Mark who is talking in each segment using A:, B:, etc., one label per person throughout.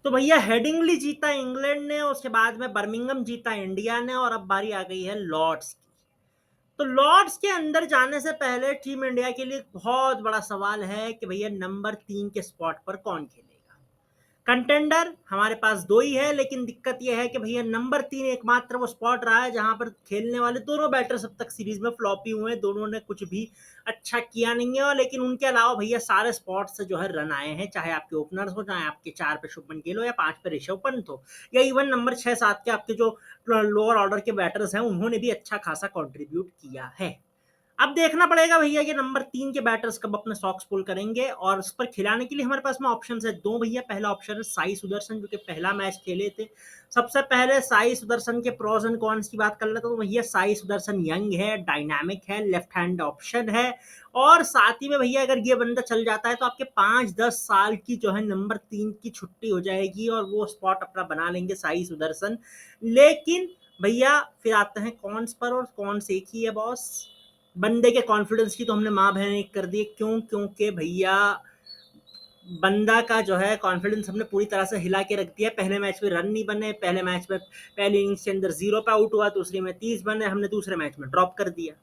A: तो भैया हेडिंगली जीता इंग्लैंड ने, उसके बाद में बर्मिंघम जीता इंडिया ने, और अब बारी आ गई है लॉर्ड्स की। तो लॉर्ड्स के अंदर जाने से पहले टीम इंडिया के लिए एक बहुत बड़ा सवाल है कि भैया नंबर 3 के स्पॉट पर कौन खेलेगा। कंटेंडर हमारे पास दो ही है, लेकिन दिक्कत यह है कि भैया नंबर 3 एकमात्र वो स्पॉट रहा है जहां पर खेलने वाले दोनों बैटर्स अब तक सीरीज में फ्लॉप ही हुए हैं, दोनों ने कुछ भी अच्छा किया नहीं है। और लेकिन उनके अलावा भैया सारे स्पॉट से जो है रन आए हैं, चाहे आपके ओपनर्स हो, चाहे आपके 4 पे शुभमन गिल हो या 5 पे ऋषभ पंत हो, या इवन नंबर 6-7 के आपके जो लोअर ऑर्डर के बैटर्स हैं उन्होंने भी अच्छा खासा कॉन्ट्रीब्यूट किया है। अब देखना पड़ेगा भैया कि नंबर 3 के बैटर्स कब अपने सॉक्स पुल करेंगे, और उस पर खिलाने के लिए हमारे पास में ऑप्शन है दो भैया। पहला ऑप्शन है साई सुदर्शन, जो कि पहला मैच खेले थे। सबसे पहले साई सुदर्शन के प्रोज एंड कॉन्स की बात कर लेते तो भैया साई सुदर्शन यंग है, डायनामिक है, लेफ्ट हैंड ऑप्शन है, और साथ ही में भैया अगर ये बंदा चल जाता है तो आपके 5-10 साल की जो है नंबर 3 की छुट्टी हो जाएगी और वो स्पॉट अपना बना लेंगे साई सुदर्शन। लेकिन भैया फिर आते हैं कॉन्स पर, और कॉन्स एक ही है बॉस। बंदे के कॉन्फिडेंस की तो हमने माँ बहन एक कर दी। क्यों? क्योंकि भैया बंदा का जो है कॉन्फिडेंस हमने पूरी तरह से हिला के रख दिया। पहले मैच में रन नहीं बने, पहले मैच में पहले इनिंग्स के अंदर 0 पे आउट हुआ, दूसरे में 30 बने, हमने दूसरे मैच में ड्रॉप कर दिया।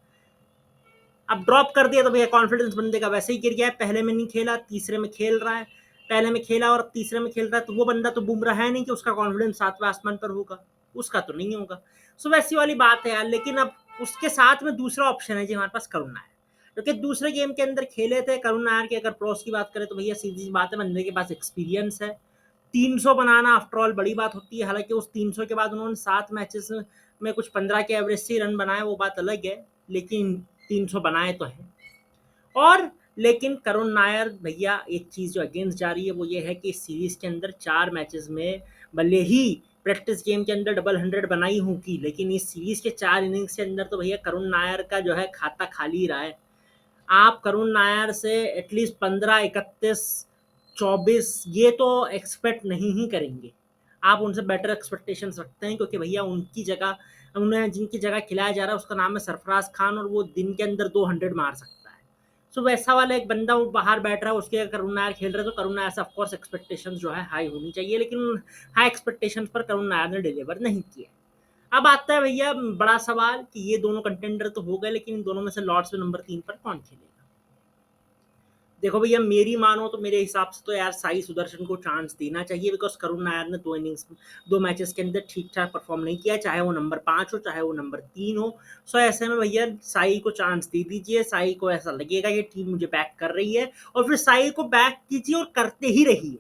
A: अब ड्रॉप कर दिया तो भैया कॉन्फिडेंस बंदे का वैसे ही गिर गया है। पहले में नहीं खेला, तीसरे में खेल रहा है, पहले में खेला और अब तीसरे में खेल रहा है, तो वो बंदा तो बुमराह है नहीं कि उसका कॉन्फिडेंस सातवें आसमान पर होगा, उसका तो नहीं होगा। सो वैसी वाली बात है यार। लेकिन अब उसके साथ में दूसरा ऑप्शन है जी हमारे पास, करुण नायर, क्योंकि दूसरे गेम के अंदर खेले थे करुण नायर की। अगर प्रोस की बात करें तो भैया सीधी बात है, बंदे के पास एक्सपीरियंस है। 300 बनाना आफ्टर ऑल बड़ी बात होती है। हालांकि उस 300 के बाद उन्होंने 7 मैचेस में कुछ 15 के एवरेज से रन बनाए, वो बात अलग है, लेकिन 300 बनाए तो है। और लेकिन करुण नायर भैया एक चीज जो अगेंस्ट जा रही है वो ये है कि इस सीरीज के अंदर 4 मैचेस में भले ही प्रैक्टिस गेम के अंदर डबल 100 बनाई होगी, लेकिन इस सीरीज के 4 इनिंग्स के अंदर तो भैया करुण नायर का जो है खाता खाली रहा है। आप करुण नायर से एटलीस्ट 15, 31, 24 ये तो एक्सपेक्ट नहीं ही करेंगे। आप उनसे बेटर एक्सपेक्टेशंस रखते हैं, क्योंकि भैया उनकी जगह, उन्हें जिनकी जगह खिलाया जा रहा है उसका नाम है सरफराज खान, और वो दिन के अंदर 200 मार सकता है। सो वैसा वाला एक बंदा वो बाहर बैठ रहा है, उसके अगर करुण नायर खेल रहे हैं तो करुण नायर से ऑफकोर्स एक्सपेक्टेशन जो है हाई होनी चाहिए, लेकिन हाई एक्सपेक्टेशन पर करुण नायर ने डिलीवर नहीं किया। अब आता है भैया बड़ा सवाल कि ये दोनों कंटेंडर तो हो गए, लेकिन इन दोनों में से लॉर्ड्स में नंबर 3 पर कौन खेलेगा। देखो भैया मेरी मानो तो मेरे हिसाब से तो यार साई सुदर्शन को चांस देना चाहिए, बिकॉज करुण नायर ने 2 मैचेस के अंदर ठीक ठाक परफॉर्म नहीं किया, चाहे वो नंबर 5 हो चाहे वो नंबर 3 हो। सो ऐसे में भैया साई को चांस दे दीजिए। साई को ऐसा लगेगा कि टीम मुझे बैक कर रही है, और फिर साई को बैक कीजिए और करते ही रहिए।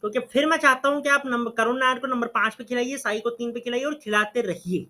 A: क्योंकि फिर मैं चाहता हूं कि आप नंबर करुण नायर को नंबर 5 पे खिलाइए, साई को 3 पे खिलाइए और खिलाते रहिए।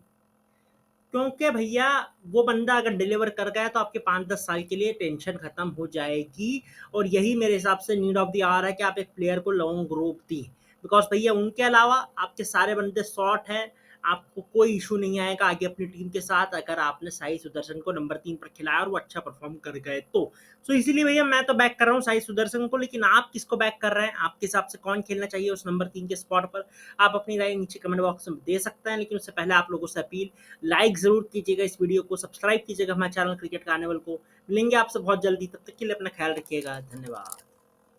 A: क्योंकि भैया वो बंदा अगर डिलीवर कर गया तो आपके 5-10 साल के लिए टेंशन खत्म हो जाएगी। और यही मेरे हिसाब से नीड ऑफ द आवर है कि आप एक प्लेयर को लॉन्ग ग्रोथ दी, बिकॉज भैया उनके अलावा आपके सारे बंदे शॉर्ट है। आपको कोई इशू नहीं आएगा आगे अपनी टीम के साथ, अगर आपने साई सुदर्शन को नंबर 3 पर खिलाया और वो अच्छा परफॉर्म कर गए तो। सो इसीलिए भैया मैं तो बैक कर रहा हूँ साई सुदर्शन को। लेकिन आप किसको बैक कर रहे हैं? आपके हिसाब से कौन खेलना चाहिए उस नंबर 3 के स्पॉट पर? आप अपनी राय नीचे कमेंट बॉक्स में दे सकते हैं, लेकिन उससे पहले आप लोगों से अपील, लाइक जरूर कीजिएगा इस वीडियो को, सब्सक्राइब कीजिएगा हमारे चैनल क्रिकेट कार्निवल को। मिलेंगे आपसे बहुत जल्दी, तब तक के लिए अपना ख्याल रखिएगा। धन्यवाद।